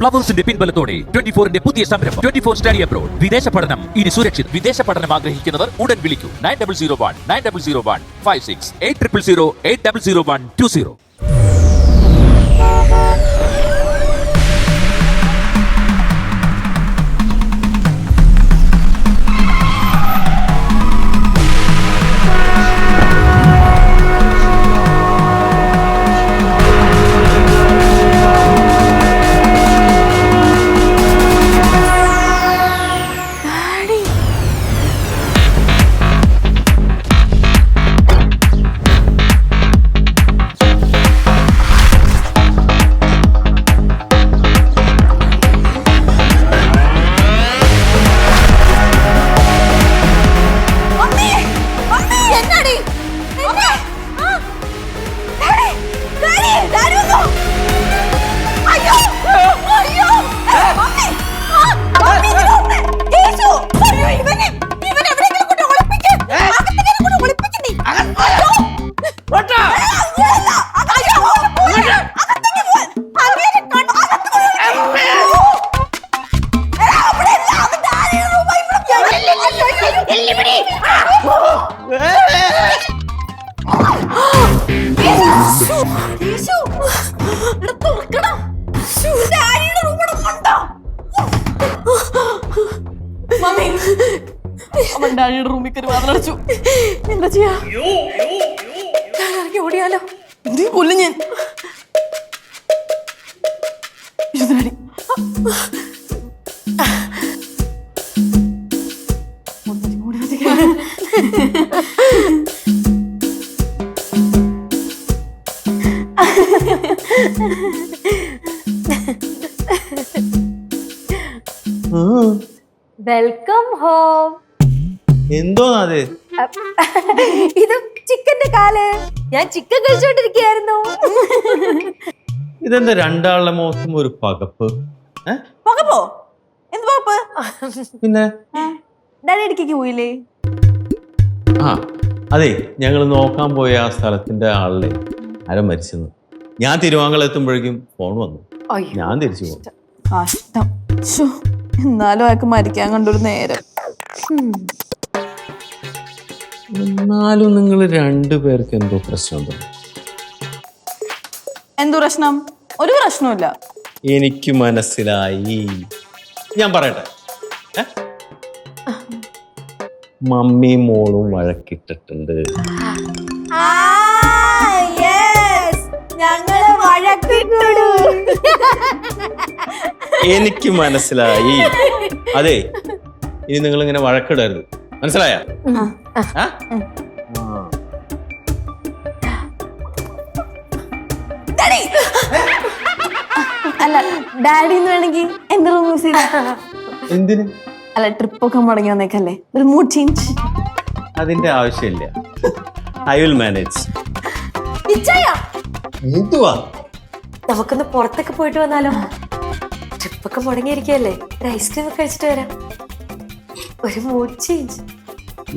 ഫ്ലവേഴ്സിന്റെ പിൻബലത്തോടെ 24ന്റെ പുതിയ സംരംഭം 24 study abroad. വിദേശ പഠനം ഇനി സുരക്ഷിത്. വിദേശ പഠനം ആഗ്രഹിക്കുന്നവർ ഉടൻ വിളിക്കൂ 9001 8000 800120. അവൻ ഡാഡിയുടെ റൂമിൽ കയറി വാതിലടച്ചു. എന്താ ചെയ്യാ? ഇറങ്ങി ഓടിയാലോ? എന്ത് കൊല്ലും ഞാൻ. Welcome home. എന്തോന്നത്? ഇത് ചിക്കന്റെ കാല്. ഞാൻ ചിക്കൻ കഴിച്ചോണ്ടിരിക്കുകയായിരുന്നു. ഇതെന്താ രണ്ടാളുടെ മുഖത്തും ഒരു പകപ്പ്? പകപ്പോ? എന്ത് പകപ്പ്? പിന്നെ ഡാഡി ഇടയ്ക്ക് പോയില്ലേ? ആ അതെ, ഞങ്ങൾ നോക്കാൻ പോയ ആ സ്ഥലത്തിന്റെ ആളിലെ ആരോ മരിച്ചെന്ന്. ഞാൻ തിരുവാങ്കള എത്തുമ്പോഴേക്കും ഫോൺ വന്നു. ഞാൻ തിരിച്ചു പോകും. കഷ്ടം. എന്നാലും അയാൾക്ക് മരിക്കാൻ കണ്ടൊരു നേരം. എന്നാലും നിങ്ങൾ രണ്ടുപേർക്ക് എന്തോ പ്രശ്നമുണ്ടോ? എന്തു പ്രശ്നം? ഒരു പ്രശ്നമില്ല. എനിക്ക് മനസ്സിലായി. ഞാൻ പറയട്ടെ, മമ്മിയും മോളും വഴക്കിട്ടിട്ടുണ്ട്. എനിക്ക് മനസ്സിലായി. അതെ, ഇനി നിങ്ങൾ ഇങ്ങനെ വഴക്കിടരുത്. മനസ്സിലായ? അല്ല, ഡാഡി വേണമെങ്കിൽ എന്റെ റൂം യൂസ് ചെയ്ത. എന്തിന്? അല്ല, ട്രിപ്പ് ഒക്കെ മുടങ്ങി വന്നേക്കല്ലേ, ഒരു മൂഡ് ചേഞ്ച്. അതിന്റെ ആവശ്യമില്ല. I will manage. എന്തുവാ? നമുക്കൊന്ന് പുറത്തൊക്കെ പോയിട്ട് വന്നാലോ? ട്രിപ്പൊക്കെ മുടങ്ങിയിരിക്കല്ലേ, ഒരു ഐസ്ക്രീം ഒക്കെ കഴിച്ചിട്ട് വരാം. ഒരു മൂഡ് ചേഞ്ച്.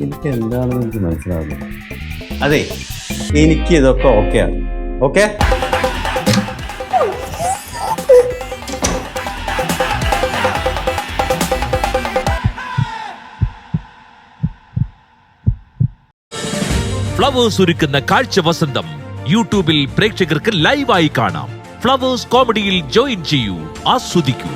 എനിക്ക് എന്താണെന്ന് എനിക്ക് മനസ്സിലാവുന്നത്. അതെ, എനിക്ക് ഇതൊക്കെ ഓക്കെയാണ്. ഓക്കെ, ഫ്ലവേഴ്സ് ഒരുക്കുന്ന കാഴ്ച വസന്തം യൂട്യൂബിൽ പ്രേക്ഷകർക്ക് ലൈവായി കാണാം. ഫ്ലവേഴ്സ് കോമഡിയിൽ ജോയിൻ ചെയ്യൂ, ആസ്വദിക്കൂ.